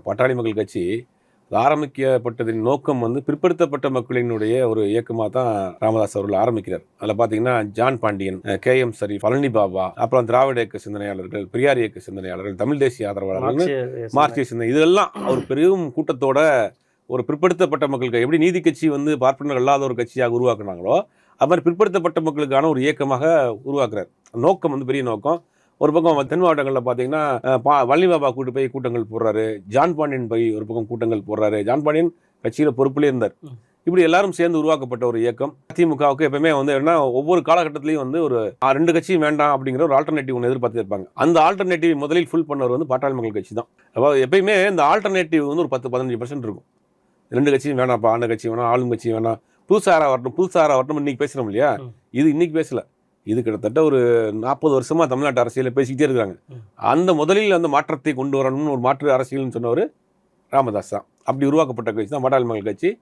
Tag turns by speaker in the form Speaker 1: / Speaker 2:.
Speaker 1: பாட்டாளி மக்கள் கட்சி ஆரம்பிக்கப்பட்டதின் நோக்கம் வந்து பிற்படுத்தப்பட்ட மக்களினுடைய ஒரு இயக்கமாக தான் ராமதாஸ் அவர்கள் ஆரம்பிக்கிறார். அதில் பார்த்தீங்கன்னா ஜான் பாண்டியன், KM சரி, பழனி பாபா, அப்புறம் திராவிட இயக்க சிந்தனையாளர்கள், பெரியார் இயக்க சிந்தனையாளர்கள், தமிழ் தேசிய ஆதரவாளர்கள், மார்க்சிய சிந்தனை, இதெல்லாம் அவர் பெரும் கூட்டத்தோட ஒரு பிற்படுத்தப்பட்ட மக்களுக்கு எப்படி நீதி கட்சி வந்து பார்ப்பனர் அல்லாத ஒரு கட்சியாக உருவாக்குனாங்களோ அது மாதிரி பிற்படுத்தப்பட்ட மக்களுக்கான ஒரு இயக்கமாக உருவாக்குறார். நோக்கம் வந்து பெரிய நோக்கம். ஒரு பக்கம் தென் மாவட்டங்களில் பார்த்தீங்கன்னா வள்ளி பாபா கூட்டு போய் கூட்டங்கள் போடுறாரு, ஜான் பாண்டியன் போய் ஒரு பக்கம் கூட்டங்கள் போடுறாரு. ஜான் பாண்டியன் கட்சியில் பொறுப்பிலே இருந்தார். இப்படி எல்லாரும் சேர்ந்து உருவாக்கப்பட்ட ஒரு இயக்கம். அதிமுகவுக்கு எப்பவுமே வந்து என்ன ஒவ்வொரு காலகட்டத்திலையும் வந்து ஒரு 2 கட்சியும் வேண்டாம் அப்படிங்கிற ஒரு ஆல்டர்னேட்டிவ் ஒன்று எதிர்பார்த்து இருப்பாங்க. அந்த ஆல்டர்னேட்டிவ் முதலில் ஃபுல் பண்ணவர் வந்து பாட்டாளி மக்கள் கட்சி தான். அதாவது எப்பயுமே இந்த ஆல்டர்னேட்டிவ் வந்து ஒரு 10-15% இருக்கும். 2 கட்சியும் வேணாம்ப்பா, ஆண்ட கட்சி வேணாம், ஆளும் கட்சி வேணாம், புதுசாரா வரட்டும் இன்னைக்கு பேசுகிறோம் இல்லையா, இது இன்னைக்கு பேசல. இது கிட்டத்தட்ட ஒரு 40 வருஷமா தமிழ்நாட்டு அரசியலில் பேசிக்கிட்டே இருக்காங்க. அந்த முதலில் அந்த மாற்றத்தை கொண்டு வரணும்னு ஒரு மாற்று அரசியல்னு சொன்னவர் ராமதாஸ் தான். அப்படி உருவாக்கப்பட்ட கட்சி தான் பாட்டாளி மக்கள் கட்சி.